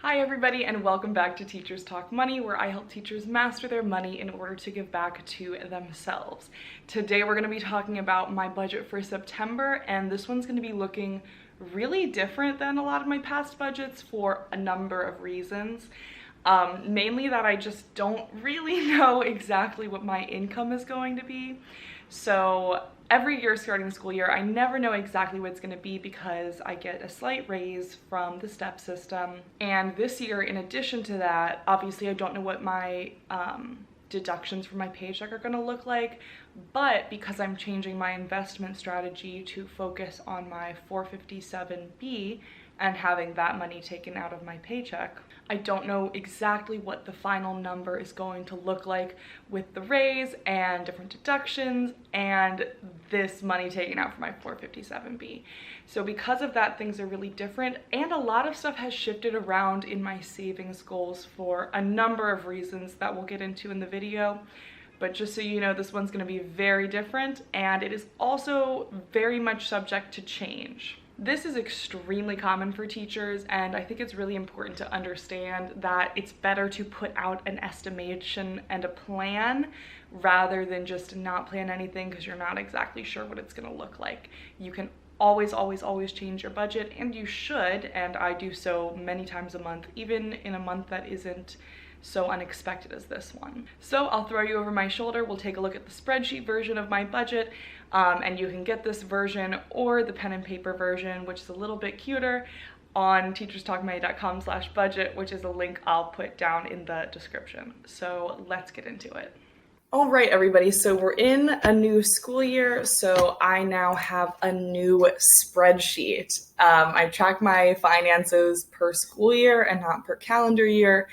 Hi everybody, and welcome back to Teachers Talk Money, where I help teachers master their money in order to give back to themselves. Today we're going to be talking about my budget for September, and this one's going to be looking really different than a lot of my past budgets for a number of reasons. Mainly that I just don't really know exactly what my income is going to be. So every year starting the school year, I never know exactly what it's going to be because I get a slight raise from the step system. And this year, in addition to that, obviously I don't know what my deductions from my paycheck are going to look like, but because I'm changing my investment strategy to focus on my 457B and having that money taken out of my paycheck, I don't know exactly what the final number is going to look like with the raise and different deductions and this money taken out for my 457B. So because of that, things are really different, and a lot of stuff has shifted around in my savings goals for a number of reasons that we'll get into in the video. But just so you know, this one's going to be very different, and it is also very much subject to change. This is extremely common for teachers, and I think it's really important to understand that it's better to put out an estimation and a plan rather than just not plan anything because you're not exactly sure what it's going to look like. You can always change your budget, and you should, and I do so many times a month, even in a month that isn't so unexpected as this one. So I'll throw you over my shoulder. We'll take a look at the spreadsheet version of my budget, and you can get this version or the pen and paper version, which is a little bit cuter, on teacherstalkmoney.com/budget, which is a link I'll put down in the description. So let's get into it. All right, everybody, so we're in a new school year, so I now have a new spreadsheet. I track my finances per school year and not per calendar year,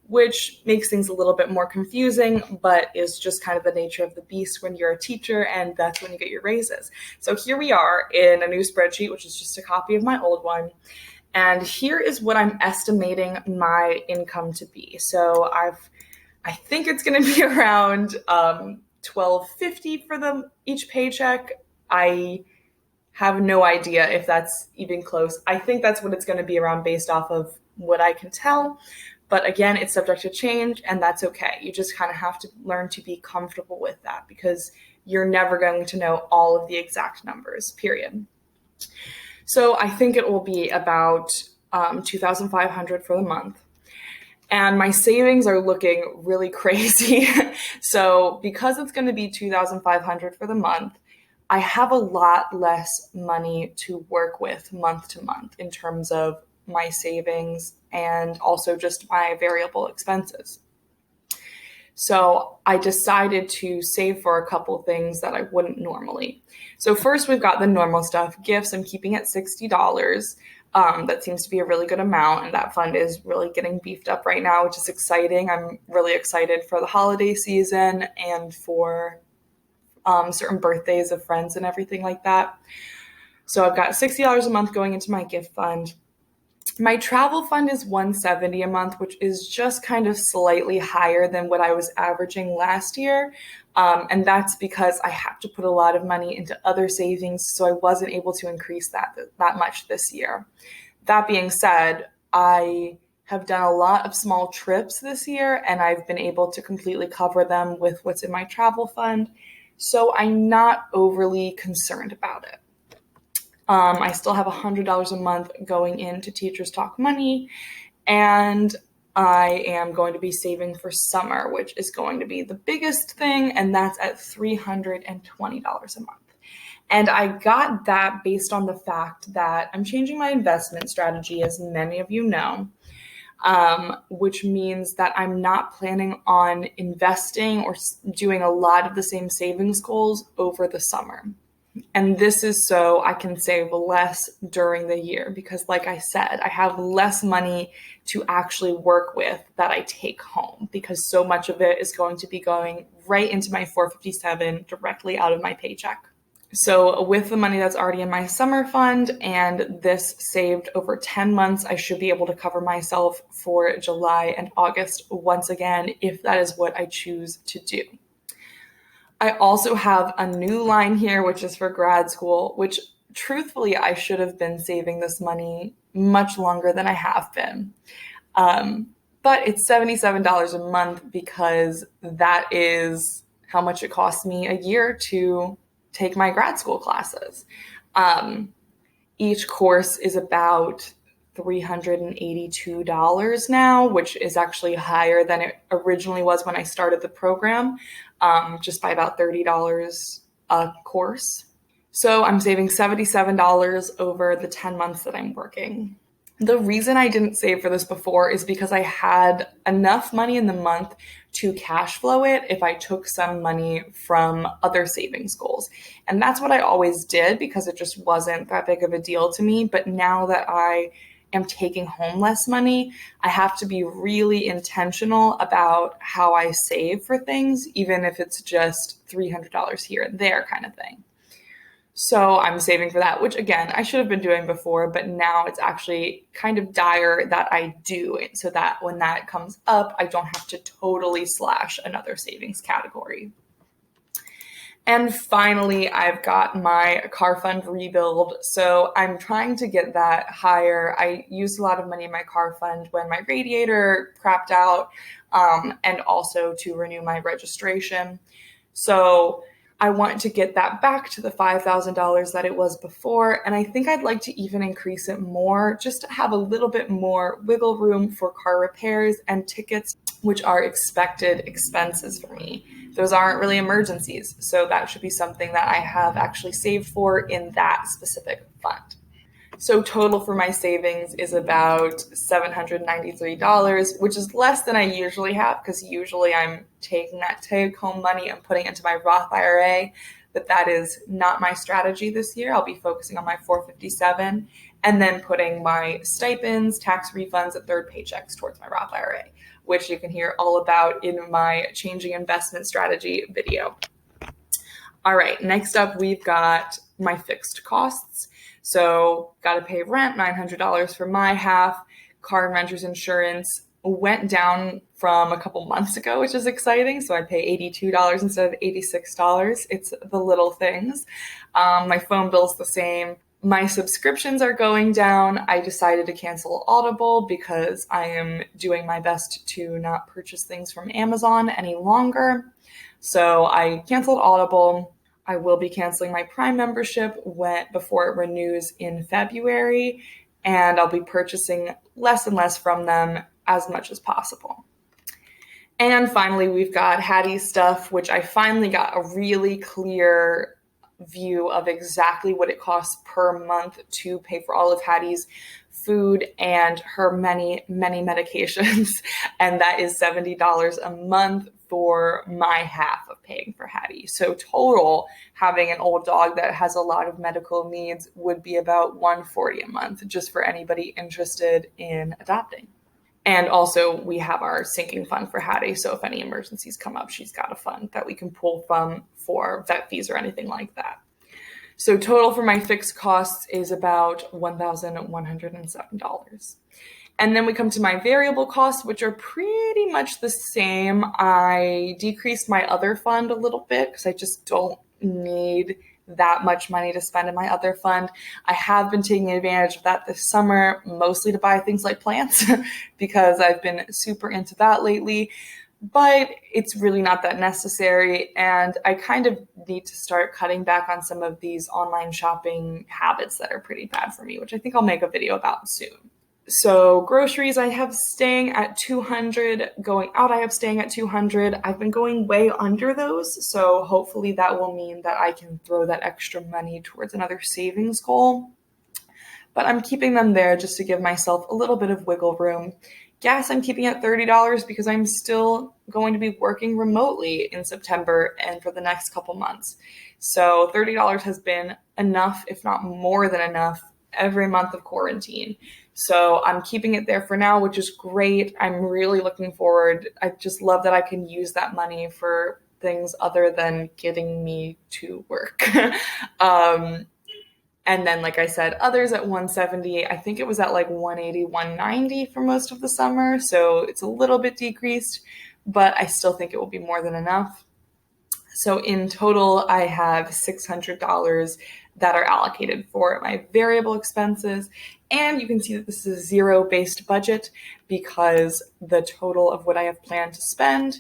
which makes things a little bit more confusing, but is just kind of the nature of the beast when you're a teacher, and that's when you get your raises. So here we are in a new spreadsheet, which is just a copy of my old one. And here is what I'm estimating my income to be. So I think it's going to be around $1,250 for each paycheck. I have no idea if that's even close. I think that's what it's going to be around based off of what I can tell. But again, it's subject to change, and that's okay. You just kind of have to learn to be comfortable with that because you're never going to know all of the exact numbers, period. So I think it will be about $2,500 for the month. And my savings are looking really crazy. So because it's going to be $2,500 for the month, I have a lot less money to work with month to month in terms of my savings and also just my variable expenses. So I decided to save for a couple things that I wouldn't normally. So first, we've got the normal stuff. Gifts, I'm keeping at $60. That seems to be a really good amount, and that fund is really getting beefed up right now, which is exciting. I'm really excited for the holiday season and for certain birthdays of friends and everything like that. So I've got $60 a month going into my gift fund. My travel fund is $170 a month, which is just kind of slightly higher than what I was averaging last year. And that's because I have to put a lot of money into other savings, so I wasn't able to increase that much this year. That being said, I have done a lot of small trips this year, and I've been able to completely cover them with what's in my travel fund. So I'm not overly concerned about it. I still have $100 a month going into Teachers Talk Money, and I am going to be saving for summer, which is going to be the biggest thing, and that's at $320 a month. And I got that based on the fact that I'm changing my investment strategy, as many of you know, which means that I'm not planning on investing or doing a lot of the same savings goals over the summer. And this is so I can save less during the year because, like I said, I have less money to actually work with that I take home because so much of it is going to be going right into my 457 directly out of my paycheck. So with the money that's already in my summer fund and this saved over 10 months, I should be able to cover myself for July and August once again, if that is what I choose to do. I also have a new line here, which is for grad school, which truthfully, I should have been saving this money much longer than I have been. But it's $77 a month because that is how much it costs me a year to take my grad school classes. Um, each course is about $382 now, which is actually higher than it originally was when I started the program, just by about $30 a course. So I'm saving $77 over the 10 months that I'm working. The reason I didn't save for this before is because I had enough money in the month to cash flow it if I took some money from other savings goals. And that's what I always did because it just wasn't that big of a deal to me. But now that I am taking home less money, I have to be really intentional about how I save for things, even if it's just $300 here and there kind of thing. So I'm saving for that, which again, I should have been doing before, but now it's actually kind of dire that I do it so that when that comes up, I don't have to totally slash another savings category. And finally, I've got my car fund rebuild. So I'm trying to get that higher. I used a lot of money in my car fund when my radiator crapped out, and also to renew my registration. So I want to get that back to the $5,000 that it was before. And I think I'd like to even increase it more just to have a little bit more wiggle room for car repairs and tickets, which are expected expenses for me. Those aren't really emergencies. So that should be something that I have actually saved for in that specific fund. So total for my savings is about $793, which is less than I usually have because usually I'm taking that take-home money and putting it into my Roth IRA, but that is not my strategy this year. I'll be focusing on my 457 and then putting my stipends, tax refunds, and third paychecks towards my Roth IRA, which you can hear all about in my changing investment strategy video. All right, next up, we've got my fixed costs. So got to pay rent, $900 for my half. Car and renter's insurance went down from a couple months ago, which is exciting. So I pay $82 instead of $86. It's the little things. My phone bill's the same. My subscriptions are going down. I decided to cancel Audible because I am doing my best to not purchase things from Amazon any longer. So I canceled Audible. I will be canceling my Prime membership before it renews in February, and I'll be purchasing less and less from them as much as possible. And finally, we've got Hattie stuff, which I finally got a really clear view of exactly what it costs per month to pay for all of Hattie's food and her many, many medications. And that is $70 a month for my half of paying for Hattie. So total, having an old dog that has a lot of medical needs would be about $140 a month, just for anybody interested in adopting. And also we have our sinking fund for Hattie. So if any emergencies come up, she's got a fund that we can pull from for vet fees or anything like that. So total for my fixed costs is about $1,107. And then we come to my variable costs, which are pretty much the same. I decreased my other fund a little bit because I just don't need that much money to spend in my other fund. I have been taking advantage of that this summer, mostly to buy things like plants because I've been super into that lately. But it's really not that necessary. And I kind of need to start cutting back on some of these online shopping habits that are pretty bad for me, which I think I'll make a video about soon. So groceries, I have staying at 200, going out, I have staying at 200. I've been going way under those. So hopefully that will mean that I can throw that extra money towards another savings goal. But I'm keeping them there just to give myself a little bit of wiggle room. Gas, I'm keeping at $30 because I'm still going to be working remotely in September and for the next couple months. So $30 has been enough, if not more than enough, every month of quarantine. So I'm keeping it there for now, which is great. I'm really looking forward. I just love that I can use that money for things other than getting me to work. And then, like I said, others at 170. I think it was at like 180, 190 for most of the summer. So it's a little bit decreased, but I still think it will be more than enough. So in total, I have $600 that are allocated for my variable expenses And you can see that this is a zero-based budget because the total of what I have planned to spend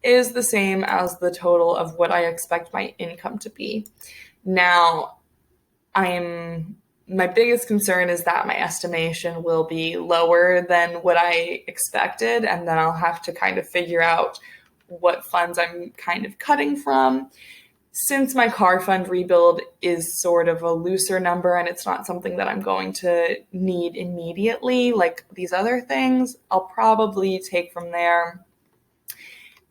is the same as the total of what I expect my income to be. Now, my biggest concern is that my estimation will be lower than what I expected, and then I'll have to kind of figure out what funds I'm kind of cutting from. Since my car fund rebuild is sort of a looser number and it's not something that I'm going to need immediately like these other things, I'll probably take from there.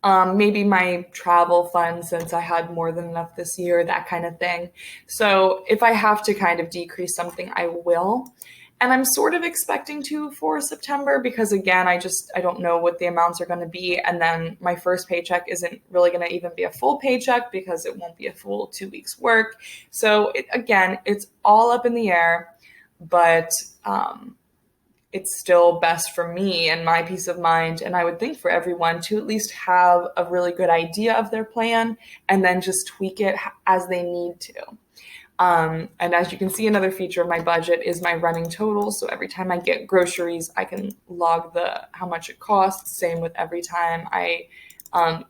Maybe my travel fund, since I had more than enough this year, that kind of thing. So if I have to kind of decrease something, I will. And I'm sort of expecting to for September because, again, I don't know what the amounts are going to be. And then my first paycheck isn't really going to even be a full paycheck because it won't be a full 2 weeks work. So again, it's all up in the air, but it's still best for me and my peace of mind. And I would think for everyone to at least have a really good idea of their plan and then just tweak it as they need to. And as you can see, another feature of my budget is my running total. So every time I get groceries, I can log how much it costs. Same with every time I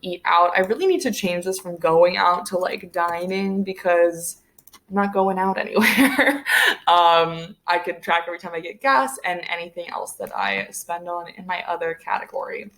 eat out. I really need to change this from going out to like dining because I'm not going out anywhere. I can track every time I get gas and anything else that I spend on in my other category.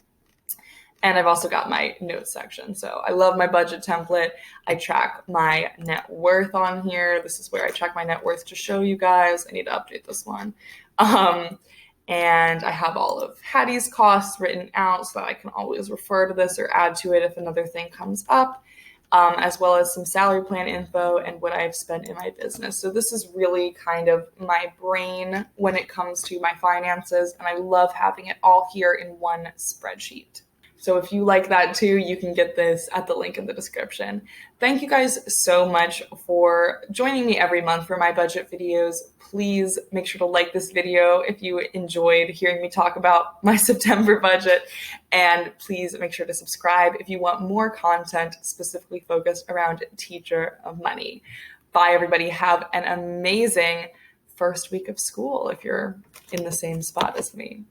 And I've also got my notes section. So I love my budget template. I track my net worth on here. This is where I track my net worth to show you guys. I need to update this one. And I have all of Hattie's costs written out so that I can always refer to this or add to it if another thing comes up, as well as some salary plan info and what I've spent in my business. So this is really kind of my brain when it comes to my finances. And I love having it all here in one spreadsheet. So if you like that too, you can get this at the link in the description. Thank you guys so much for joining me every month for my budget videos. Please make sure to like this video if you enjoyed hearing me talk about my September budget. And please make sure to subscribe if you want more content specifically focused around Teacher of Money. Bye, everybody. Have an amazing first week of school if you're in the same spot as me.